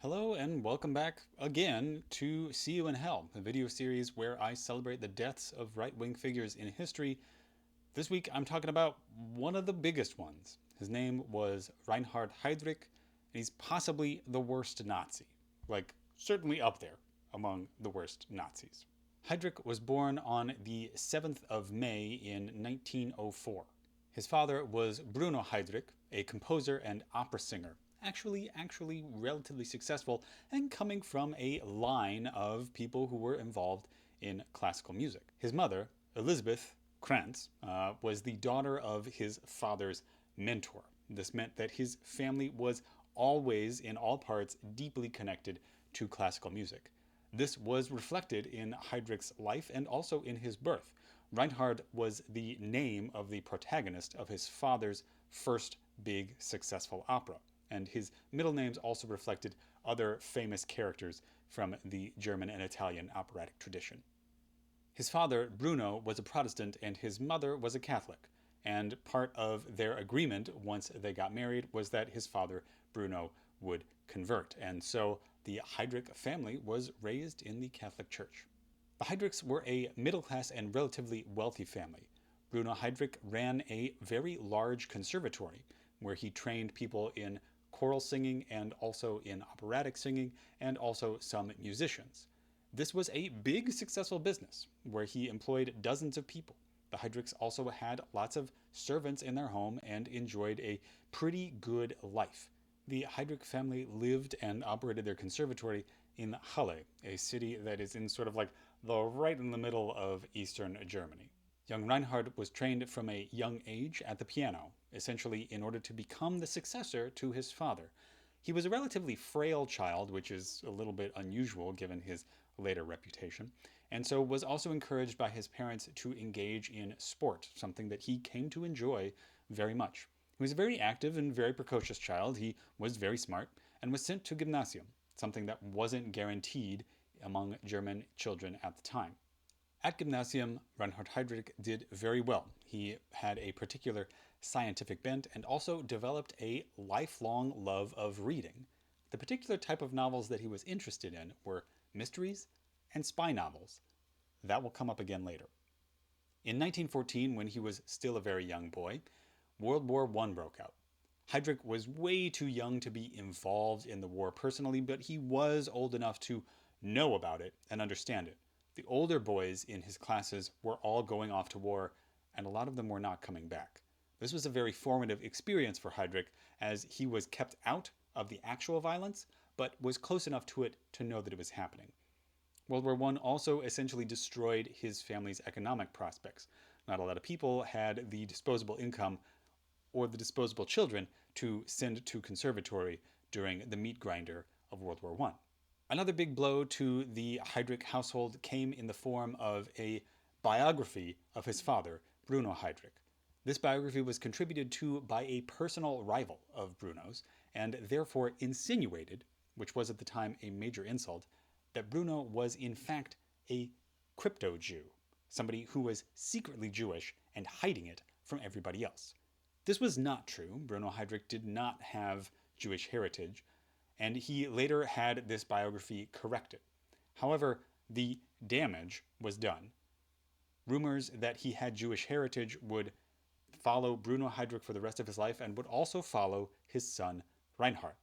Hello and welcome back again to See You in Hell, a video series where I celebrate the deaths of right-wing figures in history. This week I'm talking about one of the biggest ones. His name was Reinhard Heydrich, and he's possibly the worst Nazi. Like, certainly up there among the worst Nazis. Heydrich was born on the 7th of May in 1904. His father was Bruno Heydrich, a composer and opera singer, actually relatively successful and coming from a line of people who were involved in classical music. His mother, Elizabeth Krantz, was the daughter of his father's mentor. This meant that his family was always, in all parts, deeply connected to classical music. This was reflected in Heydrich's life and also in his birth. Reinhard was the name of the protagonist of his father's first big successful opera, and his middle names also reflected other famous characters from the German and Italian operatic tradition. His father, Bruno, was a Protestant and his mother was a Catholic, and part of their agreement once they got married was that his father, Bruno, would convert, and so the Heydrich family was raised in the Catholic Church. The Heydrichs were a middle-class and relatively wealthy family. Bruno Heydrich ran a very large conservatory where he trained people in choral singing and also in operatic singing and also some musicians. This was a big successful business where he employed dozens of people. The Heydrichs also had lots of servants in their home and enjoyed a pretty good life. The Heydrich family lived and operated their conservatory in Halle, a city that is in sort of like right in the middle of eastern Germany. Young Reinhard was trained from a young age at the piano, essentially in order to become the successor to his father. He was a relatively frail child, which is a little bit unusual given his later reputation, and so was also encouraged by his parents to engage in sport, something that he came to enjoy very much. He was a very active and very precocious child. He was very smart and was sent to gymnasium, something that wasn't guaranteed among German children at the time. At gymnasium, Reinhard Heydrich did very well. He had a particular scientific bent and also developed a lifelong love of reading. The particular type of novels that he was interested in were mysteries and spy novels. That will come up again later. In 1914, when he was still a very young boy, World War I broke out. Heydrich was way too young to be involved in the war personally, but he was old enough to know about it and understand it. The older boys in his classes were all going off to war, and a lot of them were not coming back. This was a very formative experience for Heydrich, as he was kept out of the actual violence, but was close enough to it to know that it was happening. World War I also essentially destroyed his family's economic prospects. Not a lot of people had the disposable income or the disposable children to send to conservatory during the meat grinder of World War I. Another big blow to the Heydrich household came in the form of a biography of his father, Bruno Heydrich. This biography was contributed to by a personal rival of Bruno's, and therefore insinuated, which was at the time a major insult, that Bruno was in fact a crypto-Jew, somebody who was secretly Jewish and hiding it from everybody else. This was not true. Bruno Heydrich did not have Jewish heritage, and he later had this biography corrected. However, the damage was done. Rumors that he had Jewish heritage would follow Bruno Heydrich for the rest of his life and would also follow his son Reinhard.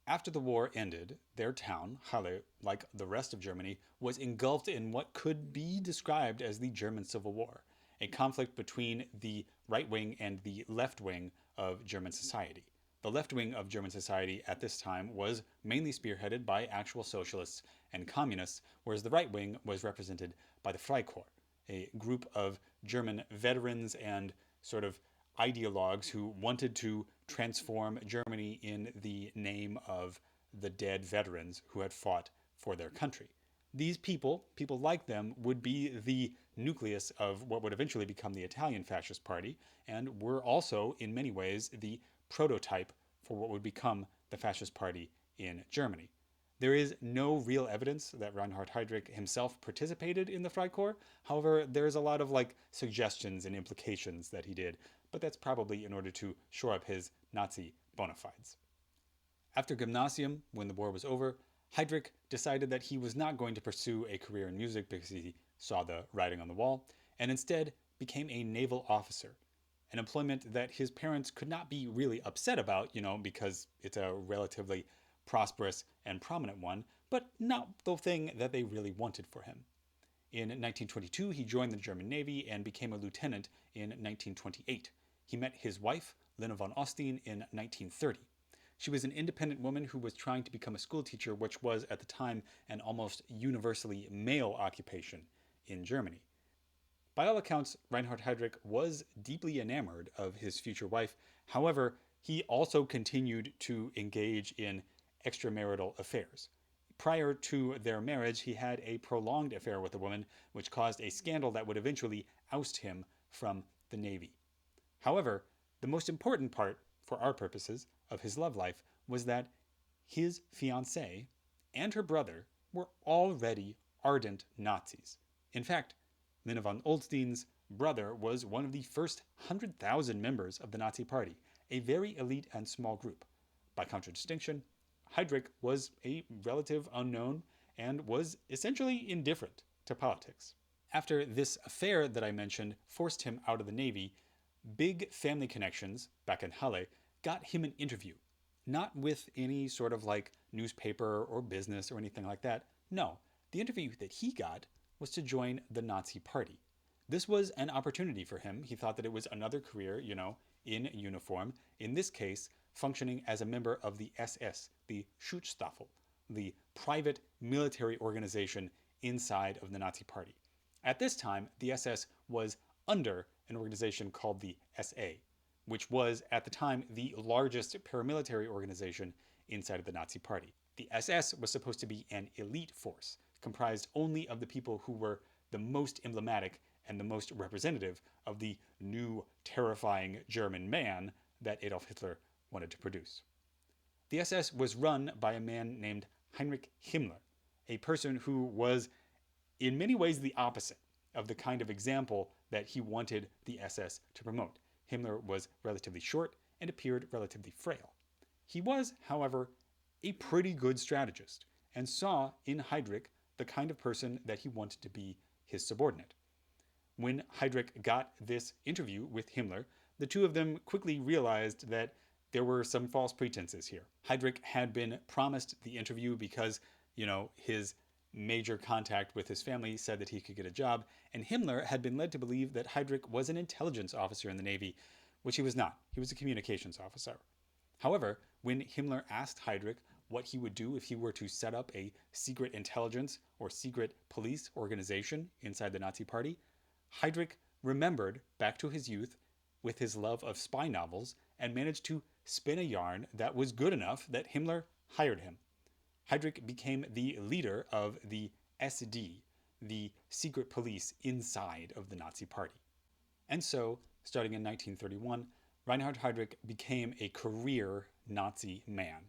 After the war ended, their town, Halle, like the rest of Germany, was engulfed in what could be described as the German Civil War, a conflict between the right wing and the left wing of German society. The left wing of German society at this time was mainly spearheaded by actual socialists and communists, whereas the right wing was represented by the Freikorps, a group of German veterans and sort of ideologues who wanted to transform Germany in the name of the dead veterans who had fought for their country. These people like them, would be the nucleus of what would eventually become the Italian Fascist Party, and were also, in many ways, the prototype for what would become the Fascist Party in Germany. There is no real evidence that Reinhard Heydrich himself participated in the Freikorps. However, there's a lot of suggestions and implications that he did, but that's probably in order to shore up his Nazi bona fides. After gymnasium, when the war was over, Heydrich decided that he was not going to pursue a career in music because he saw the writing on the wall, and instead became a naval officer, an employment that his parents could not be really upset about, because it's a relatively prosperous and prominent one, but not the thing that they really wanted for him. In 1922, he joined the German Navy and became a lieutenant in 1928. He met his wife, Lena von Osten, in 1930. She was an independent woman who was trying to become a schoolteacher, which was, at the time, an almost universally male occupation in Germany. By all accounts, Reinhard Heydrich was deeply enamored of his future wife. However, he also continued to engage in extramarital affairs. Prior to their marriage, he had a prolonged affair with a woman, which caused a scandal that would eventually oust him from the Navy. However, the most important part, for our purposes, of his love life was that his fiancée and her brother were already ardent Nazis. In fact, Lena von Osten's brother was one of the first 100,000 members of the Nazi Party, a very elite and small group. By contradistinction, Heydrich was a relative unknown and was essentially indifferent to politics. After this affair that I mentioned forced him out of the Navy, big family connections back in Halle got him an interview. Not with any sort of newspaper or business or anything like that. No, the interview that he got was to join the Nazi Party. This was an opportunity for him. He thought that it was another career, in uniform, in this case, functioning as a member of the SS, the Schutzstaffel, the private military organization inside of the Nazi Party. At this time, the SS was under an organization called the SA, which was, at the time, the largest paramilitary organization inside of the Nazi Party. The SS was supposed to be an elite force, comprised only of the people who were the most emblematic and the most representative of the new, terrifying German man that Adolf Hitler wanted to produce. The SS was run by a man named Heinrich Himmler, a person who was in many ways the opposite of the kind of example that he wanted the SS to promote. Himmler was relatively short and appeared relatively frail. He was, however, a pretty good strategist and saw in Heydrich the kind of person that he wanted to be his subordinate. When Heydrich got this interview with Himmler, the two of them quickly realized that there were some false pretenses here. Heydrich had been promised the interview because, his major contact with his family said that he could get a job, and Himmler had been led to believe that Heydrich was an intelligence officer in the Navy, which he was not. He was a communications officer. However, when Himmler asked Heydrich what he would do if he were to set up a secret intelligence or secret police organization inside the Nazi Party, Heydrich remembered back to his youth with his love of spy novels and managed to spin a yarn that was good enough that Himmler hired him. Heydrich became the leader of the SD, the secret police inside of the Nazi Party. And so, starting in 1931, Reinhard Heydrich became a career Nazi man.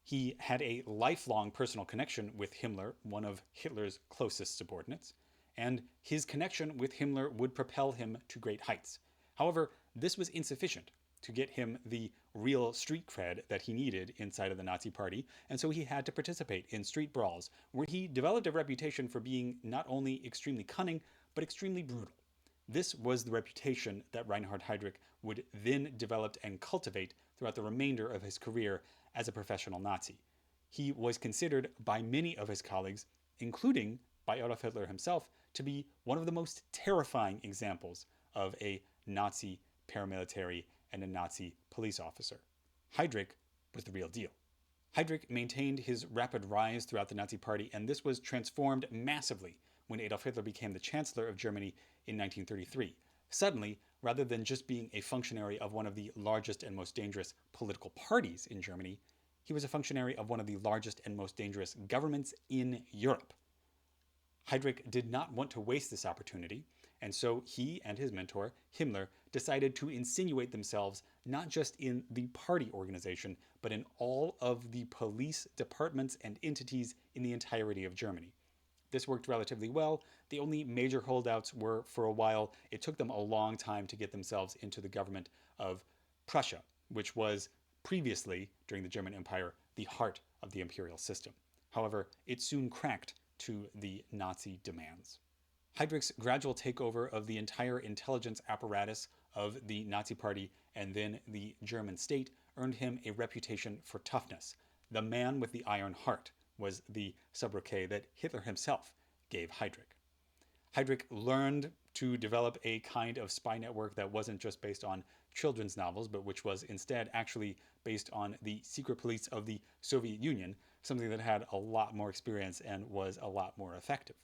He had a lifelong personal connection with Himmler, one of Hitler's closest subordinates, and his connection with Himmler would propel him to great heights. However, this was insufficient to get him the real street cred that he needed inside of the Nazi Party, and so he had to participate in street brawls, where he developed a reputation for being not only extremely cunning, but extremely brutal. This was the reputation that Reinhard Heydrich would then develop and cultivate throughout the remainder of his career as a professional Nazi. He was considered by many of his colleagues, including by Adolf Hitler himself, to be one of the most terrifying examples of a Nazi paramilitary and a Nazi police officer. Heydrich was the real deal. Heydrich maintained his rapid rise throughout the Nazi Party, and this was transformed massively when Adolf Hitler became the Chancellor of Germany in 1933. Suddenly, rather than just being a functionary of one of the largest and most dangerous political parties in Germany, he was a functionary of one of the largest and most dangerous governments in Europe. Heydrich did not want to waste this opportunity, and so he and his mentor, Himmler, decided to insinuate themselves not just in the party organization, but in all of the police departments and entities in the entirety of Germany. This worked relatively well. The only major holdouts were, for a while, it took them a long time to get themselves into the government of Prussia, which was previously, during the German Empire, the heart of the imperial system. However, it soon cracked to the Nazi demands. Heydrich's gradual takeover of the entire intelligence apparatus of the Nazi Party and then the German state earned him a reputation for toughness. The man with the iron heart was the sobriquet that Hitler himself gave Heydrich. Heydrich learned to develop a kind of spy network that wasn't just based on children's novels, but which was instead actually based on the secret police of the Soviet Union, something that had a lot more experience and was a lot more effective.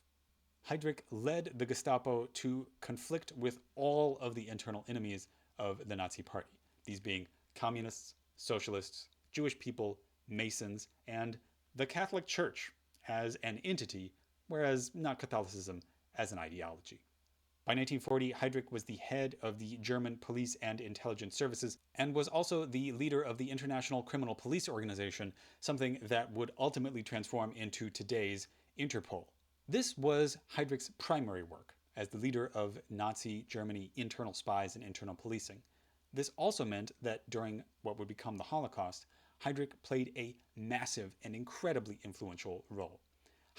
Heydrich led the Gestapo to conflict with all of the internal enemies of the Nazi Party, these being communists, socialists, Jewish people, Masons, and the Catholic Church as an entity, whereas not Catholicism as an ideology. By 1940, Heydrich was the head of the German police and intelligence services and was also the leader of the International Criminal Police Organization, something that would ultimately transform into today's Interpol. This was Heydrich's primary work as the leader of Nazi Germany internal spies and internal policing. This also meant that during what would become the Holocaust, Heydrich played a massive and incredibly influential role.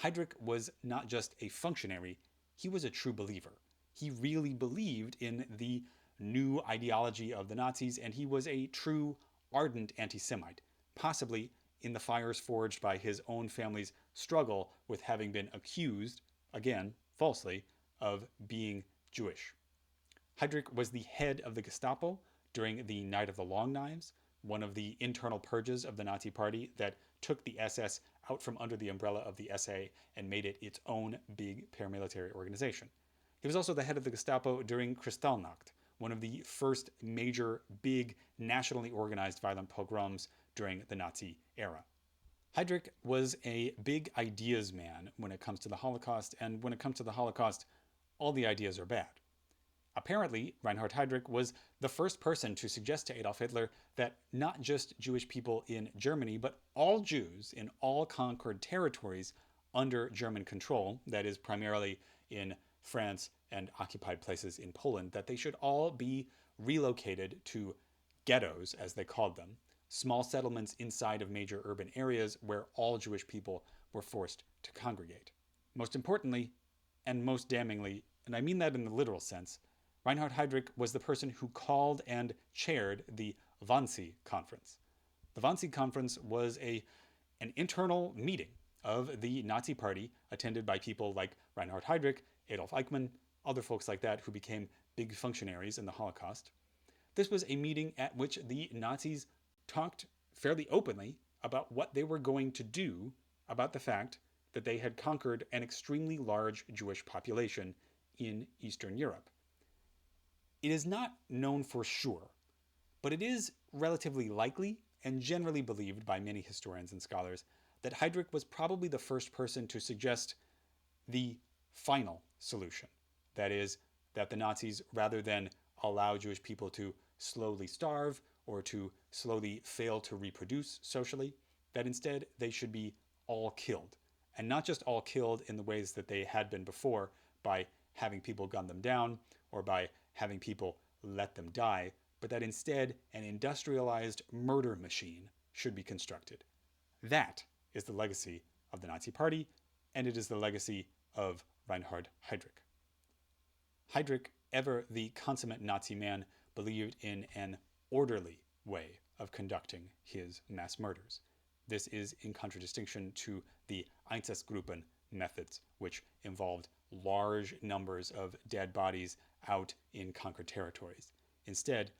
Heydrich was not just a functionary, he was a true believer. He really believed in the new ideology of the Nazis, and he was a true, ardent anti-Semite, possibly in the fires forged by his own family's struggle with having been accused, again, falsely, of being Jewish. Heydrich was the head of the Gestapo during the Night of the Long Knives, one of the internal purges of the Nazi Party that took the SS out from under the umbrella of the SA and made it its own big paramilitary organization. He was also the head of the Gestapo during Kristallnacht, one of the first major, big, nationally organized violent pogroms during the Nazi era. Heydrich was a big ideas man when it comes to the Holocaust, and when it comes to the Holocaust, all the ideas are bad. Apparently, Reinhard Heydrich was the first person to suggest to Adolf Hitler that not just Jewish people in Germany, but all Jews in all conquered territories under German control, that is primarily in France and occupied places in Poland, that they should all be relocated to ghettos, as they called them, small settlements inside of major urban areas where all Jewish people were forced to congregate. Most importantly, and most damningly, and I mean that in the literal sense, Reinhard Heydrich was the person who called and chaired the Wannsee Conference. The Wannsee Conference was an internal meeting of the Nazi Party attended by people like Reinhard Heydrich, Adolf Eichmann, other folks like that who became big functionaries in the Holocaust. This was a meeting at which the Nazis talked fairly openly about what they were going to do about the fact that they had conquered an extremely large Jewish population in Eastern Europe. It is not known for sure, but it is relatively likely and generally believed by many historians and scholars that Heydrich was probably the first person to suggest the final solution. That is, that the Nazis, rather than allow Jewish people to slowly starve or to slowly fail to reproduce socially, that instead they should be all killed. And not just all killed in the ways that they had been before, by having people gun them down or by having people let them die, but that instead an industrialized murder machine should be constructed. That is the legacy of the Nazi Party, and it is the legacy of Reinhard Heydrich. Heydrich, ever the consummate Nazi man, believed in an orderly way of conducting his mass murders. This is in contradistinction to the Einsatzgruppen methods, which involved large numbers of dead bodies out in conquered territories. Instead,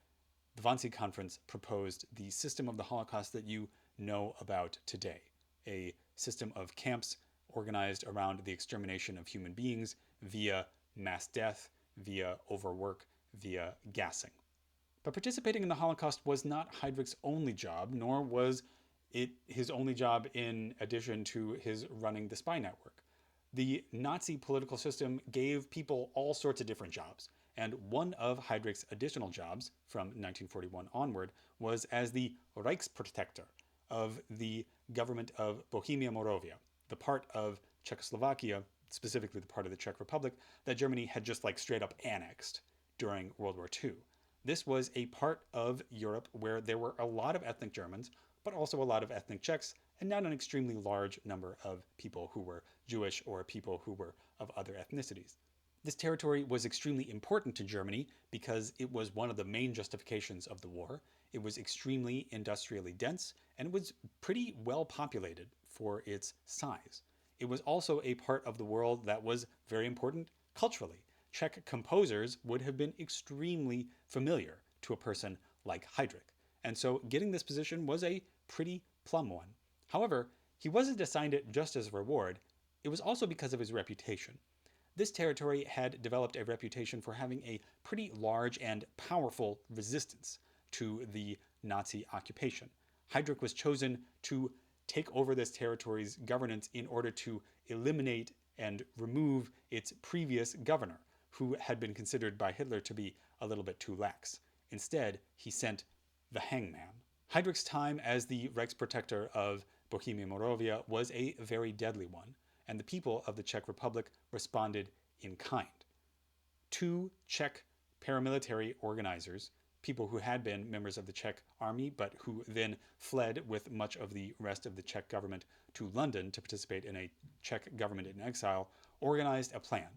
the Wannsee Conference proposed the system of the Holocaust that you know about today, a system of camps organized around the extermination of human beings via mass death, via overwork, via gassing. But participating in the Holocaust was not Heydrich's only job, nor was it his only job in addition to his running the spy network. The Nazi political system gave people all sorts of different jobs, and one of Heydrich's additional jobs from 1941 onward was as the Reichsprotektor of the government of Bohemia-Moravia, the part of Czechoslovakia, specifically the part of the Czech Republic, that Germany had just straight up annexed during World War II. This was a part of Europe where there were a lot of ethnic Germans, but also a lot of ethnic Czechs, and not an extremely large number of people who were Jewish or people who were of other ethnicities. This territory was extremely important to Germany because it was one of the main justifications of the war. It was extremely industrially dense and it was pretty well populated for its size. It was also a part of the world that was very important culturally. Czech composers would have been extremely familiar to a person like Heydrich, and so getting this position was a pretty plum one. However, he wasn't assigned it just as a reward, it was also because of his reputation. This territory had developed a reputation for having a pretty large and powerful resistance to the Nazi occupation. Heydrich was chosen to take over this territory's governance in order to eliminate and remove its previous governor, who had been considered by Hitler to be a little bit too lax. Instead, he sent the Hangman. Heydrich's time as the Reichsprotector of Bohemia-Moravia was a very deadly one, and the people of the Czech Republic responded in kind. Two Czech paramilitary organizers, people who had been members of the Czech army but who then fled with much of the rest of the Czech government to London to participate in a Czech government in exile, organized a plan.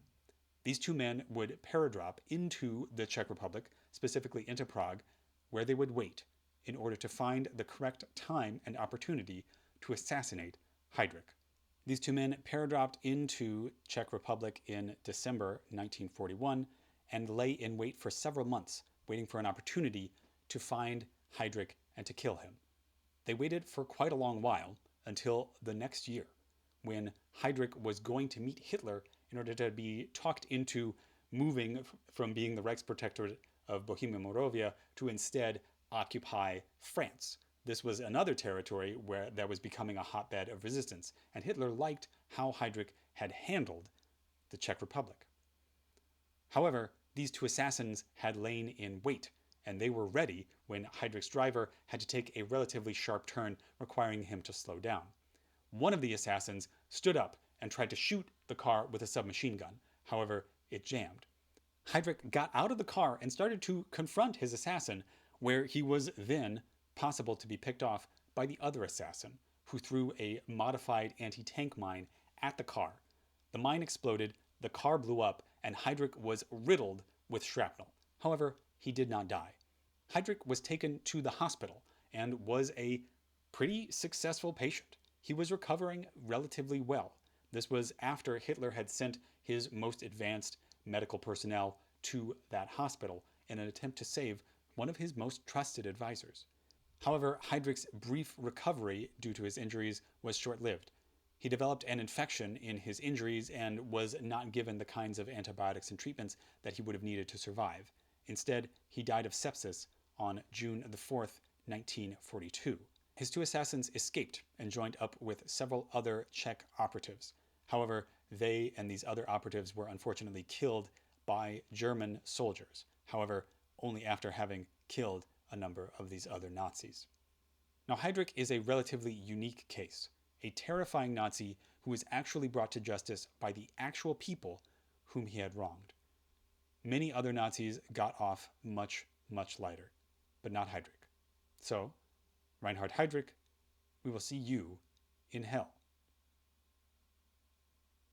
These two men would paradrop into the Czech Republic, specifically into Prague, where they would wait in order to find the correct time and opportunity to assassinate Heydrich. These two men paradropped into Czech Republic in December 1941 and lay in wait for several months, waiting for an opportunity to find Heydrich and to kill him. They waited for quite a long while, until the next year, when Heydrich was going to meet Hitler in order to be talked into moving from being the Reichsprotectorate of Bohemia-Moravia to instead occupy France. This was another territory that was becoming a hotbed of resistance, and Hitler liked how Heydrich had handled the Czech Republic. However, these two assassins had lain in wait, and they were ready when Heydrich's driver had to take a relatively sharp turn, requiring him to slow down. One of the assassins stood up and tried to shoot the car with a submachine gun. However, it jammed. Heydrich got out of the car and started to confront his assassin, where he was then possible to be picked off by the other assassin, who threw a modified anti-tank mine at the car. The mine exploded, the car blew up, and Heydrich was riddled with shrapnel. However, he did not die. Heydrich was taken to the hospital and was a pretty successful patient. He was recovering relatively well. This was after Hitler had sent his most advanced medical personnel to that hospital in an attempt to save one of his most trusted advisors. However, Heydrich's brief recovery due to his injuries was short-lived. He developed an infection in his injuries and was not given the kinds of antibiotics and treatments that he would have needed to survive. Instead, he died of sepsis on June the 4th, 1942. His two assassins escaped and joined up with several other Czech operatives. However, they and these other operatives were unfortunately killed by German soldiers. However, only after having killed a number of these other Nazis. Now, Heydrich is a relatively unique case, a terrifying Nazi who was actually brought to justice by the actual people whom he had wronged. Many other Nazis got off much, much lighter, but not Heydrich. So, Reinhard Heydrich, we will see you in hell.